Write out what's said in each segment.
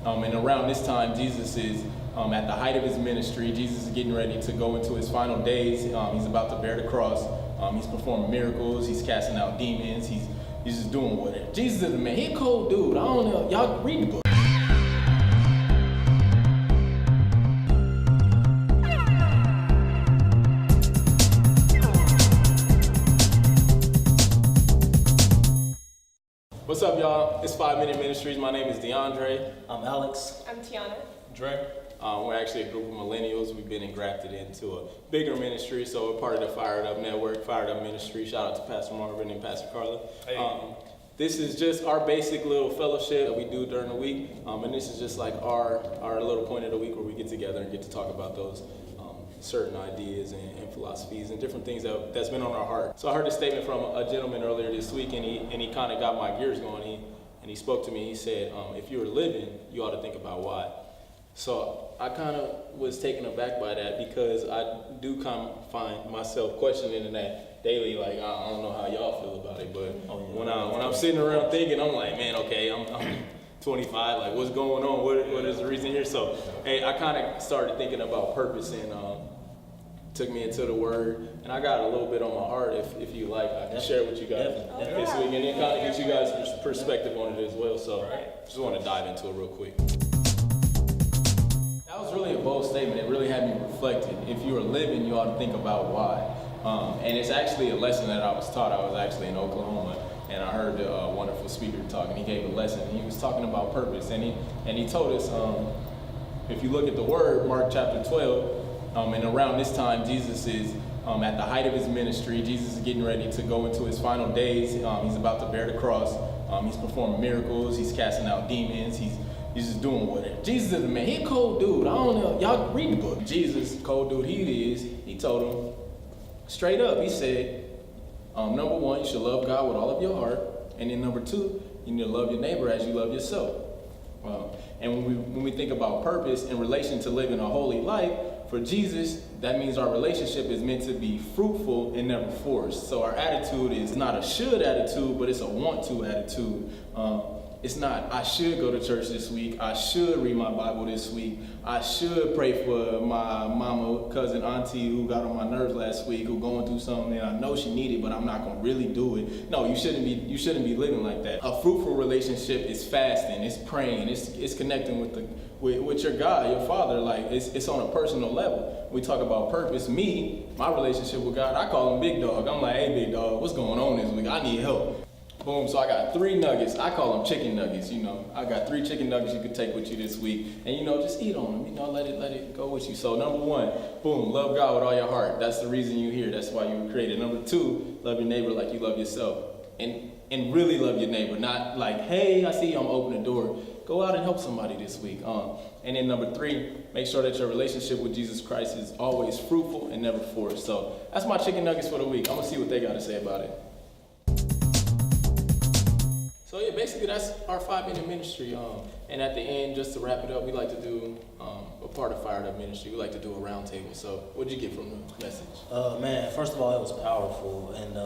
And around this time, Jesus is at the height of his ministry. Jesus is getting ready to go into his final days. He's about to bear the cross. He's performing miracles. He's casting out demons. He's just doing whatever. Jesus is the man. He a cold dude. I don't know. Y'all read the book. What's up, y'all? It's 5 Minute Ministries. My name is DeAndre. I'm Alex. I'm Tiana. Dre. We're actually a group of millennials. We've been engrafted into a bigger ministry, so we're part of the Fired Up Network, Fired Up Ministry. Shout out to Pastor Marvin and Pastor Carla. Hey. This is just our basic little fellowship that we do during the week, and this is just like our little point of the week where we get together and get to talk about those certain ideas and philosophies and different things that's been on our heart. So I heard a statement from a gentleman earlier this week, and he kind of got my gears going. He spoke to me. He said, if you were living, you ought to think about why. So I kind of was taken aback by that, because I do kind of find myself questioning that daily. Like, I don't know how y'all feel about it, but when I'm sitting around thinking, I'm like, man, okay, I'm 25. Like, what's going on? What is the reason here? So, hey, I kind of started thinking about purpose, and took me into the Word, and I got a little bit on my heart. If you like, I can share with you guys this week, and then kind of get you guys' perspective on it as well. So, just want to dive into it real quick. That was really a bold statement. It really had me reflecting. If you are living, you ought to think about why. And it's actually a lesson that I was taught. I was actually in Oklahoma, and I heard a wonderful speaker talk, and he gave a lesson. And he was talking about purpose, and he told us, if you look at the Word, Mark chapter 12, and around this time, Jesus is at the height of his ministry. Jesus is getting ready to go into his final days. He's about to bear the cross. He's performing miracles. He's casting out demons. He's just doing whatever. Jesus is the man. He a cold dude. I don't know. Y'all read the book. Jesus, cold dude he is, he told him straight up. He said, number one, you should love God with all of your heart. And then number two, you need to love your neighbor as you love yourself. And when we think about purpose in relation to living a holy life, for Jesus, that means our relationship is meant to be fruitful and never forced. So our attitude is not a should attitude, but it's a want to attitude. It's not, I should go to church this week. I should read my Bible this week. I should pray for my mama, cousin, auntie who got on my nerves last week, who going through something and I know she needed it, but I'm not gonna really do it. No, you shouldn't be living like that. A fruitful relationship is fasting, it's praying, it's connecting with your God, your Father. Like it's on a personal level. We talk about purpose. My relationship with God, I call him Big Dog. I'm like, hey Big Dog, what's going on this week? I need help. Boom, so I got 3 nuggets. I call them chicken nuggets, I got 3 chicken nuggets you could take with you this week. And, just eat on them, let it go with you. So number 1, boom, love God with all your heart. That's the reason you're here. That's why you were created. Number 2, love your neighbor like you love yourself. And really love your neighbor. Not like, hey, I see you, I'm opening the door. Go out and help somebody this week. And then number 3, make sure that your relationship with Jesus Christ is always fruitful and never forced. So that's my chicken nuggets for the week. I'm going to see what they got to say about it. So yeah, basically that's our 5-minute ministry. And at the end, just to wrap it up, we like to do a part of Fired Up Ministry. We like to do a roundtable. So what'd you get from the message? Man, first of all, it was powerful, and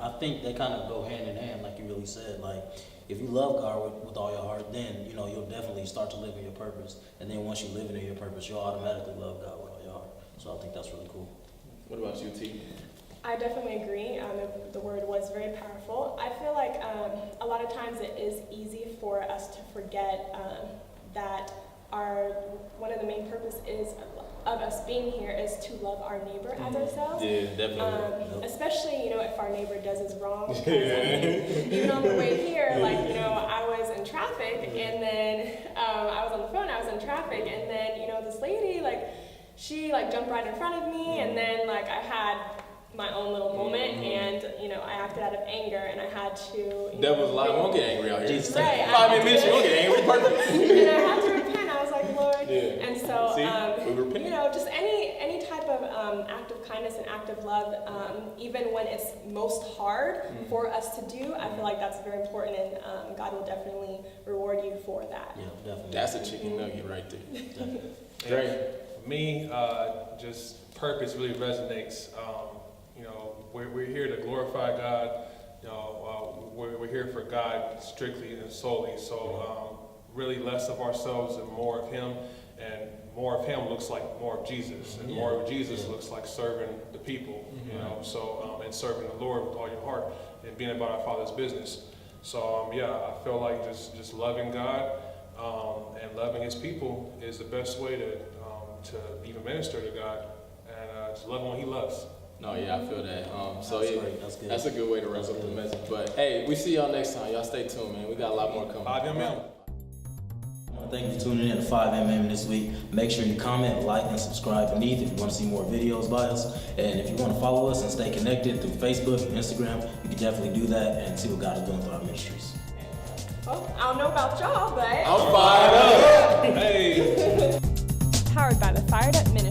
I think they kind of go hand in hand, like you really said. Like, if you love God with all your heart, then you'll definitely start to live in your purpose. And then once you live in your purpose, you'll automatically love God with all your heart. So I think that's really cool. What about you, T? I definitely agree. The word was very powerful. I feel like a lot of times it is easy for us to forget that one of the main purpose of us being here is to love our neighbor as ourselves. Yeah, definitely. Especially, if our neighbor does us wrong. Even on the way here, I was in traffic, and then I was on the phone, I was in traffic, and then, this lady, she jumped right in front of me, and then I had my own little moment, and I acted out of anger, and I had to. Devil's lie, won't get angry out here. Right. 5 minutes, you won't get angry. Perfect. And I had to repent. I was like, Lord. Yeah. And so, we repent. just any type of act of kindness and act of love, even when it's most hard for us to do, I feel like that's very important, and God will definitely reward you for that. Yeah, definitely. That's a chicken nugget right there. Definitely. Dre? For me, just purpose really resonates. We're here to glorify God. We're here for God strictly and solely. So really less of ourselves and more of Him, and more of Him looks like more of Jesus, and more of Jesus looks like serving the people, you know, so, and serving the Lord with all your heart, and being about our Father's business. So, I feel like just loving God, and loving His people is the best way to even minister to God, and just love Him when He loves. No, yeah, I feel that. So That's yeah, great. That's good. that's a good way to wrap up the message. But hey, we see y'all next time. Y'all stay tuned, man. We got a lot more coming. 5mm. Thank you for tuning in to 5mm this week. Make sure you comment, like, and subscribe beneath if you want to see more videos by us. And if you want to follow us and stay connected through Facebook and Instagram, you can definitely do that and see what God is doing through our ministries. Well, I don't know about y'all, but I'm fired up. Hey! powered by the Fired Up Ministry.